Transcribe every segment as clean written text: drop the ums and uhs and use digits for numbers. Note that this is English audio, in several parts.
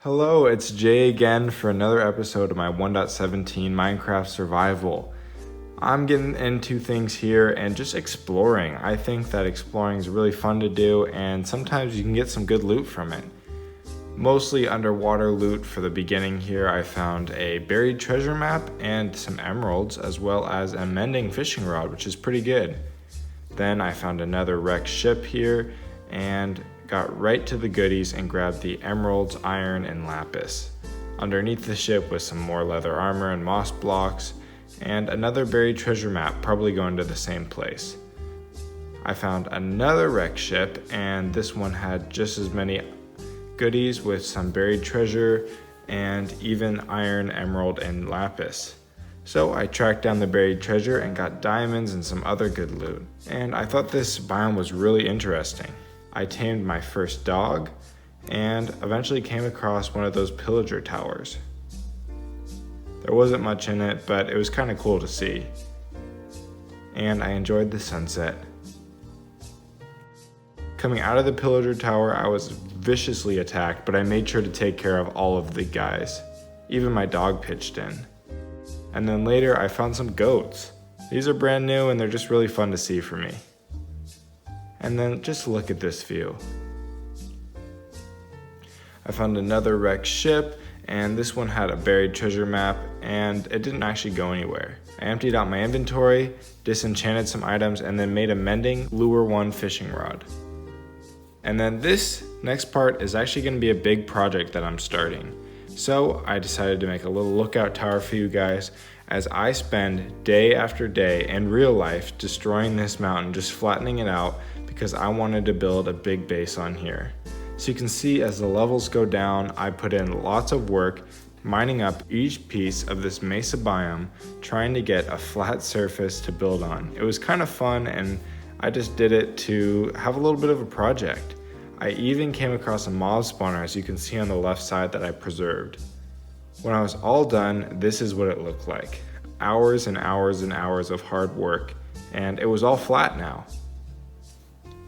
Hello, it's Jay again for another episode of my 1.17 Minecraft Survival. I'm getting into things here and just exploring. I think that exploring is really fun to do and sometimes you can get some good loot from it. Mostly underwater loot for the beginning here. I found a buried treasure map and some emeralds as well as a mending fishing rod, which is pretty good. Then I found another wrecked ship here and got right to the goodies and grabbed the emeralds, iron, and lapis. Underneath the ship was some more leather armor and moss blocks, and another buried treasure map, probably going to the same place. I found another wrecked ship, and this one had just as many goodies with some buried treasure and even iron, emerald, and lapis. So I tracked down the buried treasure and got diamonds and some other good loot. And I thought this biome was really interesting. I tamed my first dog and eventually came across one of those pillager towers. There wasn't much in it, but it was kind of cool to see. And I enjoyed the sunset. Coming out of the pillager tower, I was viciously attacked, but I made sure to take care of all of the guys. Even my dog pitched in. And then later I found some goats. These are brand new and they're just really fun to see for me. And then just look at this view. I found another wrecked ship, and this one had a buried treasure map, and it didn't actually go anywhere. I emptied out my inventory, disenchanted some items, and then made a mending Lure 1 fishing rod. And then this next part is actually going to be a big project that I'm starting. So I decided to make a little lookout tower for you guys as I spend day after day in real life destroying this mountain, just flattening it out because I wanted to build a big base on here. So you can see as the levels go down, I put in lots of work mining up each piece of this mesa biome, trying to get a flat surface to build on. It was kind of fun and I just did it to have a little bit of a project. I even came across a mob spawner, as you can see on the left side, that I preserved. When I was all done, this is what it looked like. Hours and hours and hours of hard work, and it was all flat now.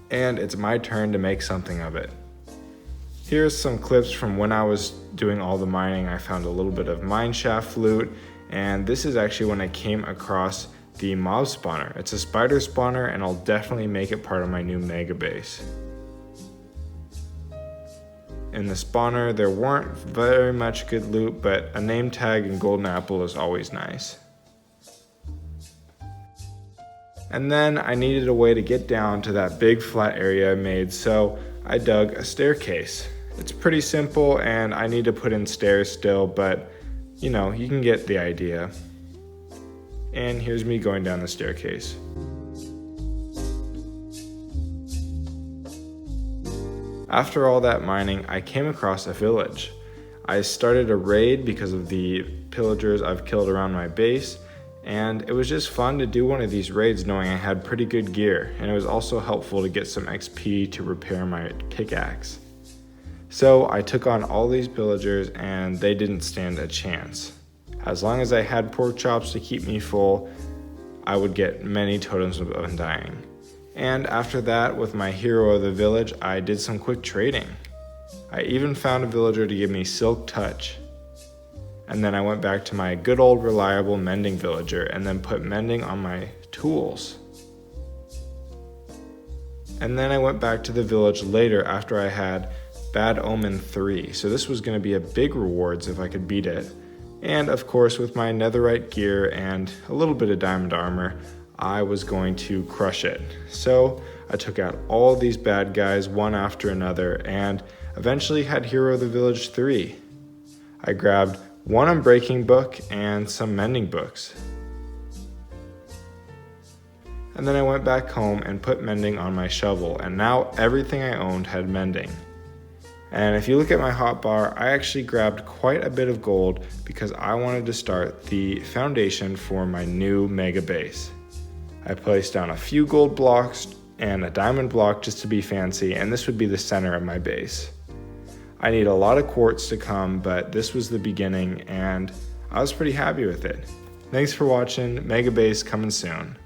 And it's my turn to make something of it. Here's some clips from when I was doing all the mining. I found a little bit of mineshaft loot, and this is actually when I came across the mob spawner. It's a spider spawner, and I'll definitely make it part of my new mega base. In the spawner, there weren't very much good loot, but a name tag and golden apple is always nice. And then I needed a way to get down to that big flat area I made, so I dug a staircase. It's pretty simple and I need to put in stairs still, but you know, you can get the idea. And here's me going down the staircase. After all that mining, I came across a village. I started a raid because of the pillagers I've killed around my base, and it was just fun to do one of these raids knowing I had pretty good gear, and it was also helpful to get some XP to repair my pickaxe. So I took on all these pillagers and they didn't stand a chance. As long as I had pork chops to keep me full, I would get many totems of undying. And after that, with my hero of the village, I did some quick trading. I even found a villager to give me silk touch. And then I went back to my good old reliable mending villager and then put mending on my tools. And then I went back to the village later after I had Bad Omen 3. So this was going to be a big rewards if I could beat it. And of course, with my netherite gear and a little bit of diamond armor, I was going to crush it. So I took out all these bad guys one after another and eventually had Hero of the Village 3. I grabbed one unbreaking book and some mending books. And then I went back home and put mending on my shovel, and now everything I owned had mending. And if you look at my hotbar, I actually grabbed quite a bit of gold because I wanted to start the foundation for my new mega base. I placed down a few gold blocks and a diamond block just to be fancy, and this would be the center of my base. I need a lot of quartz to come, but this was the beginning and I was pretty happy with it. Thanks for watching. Mega base coming soon.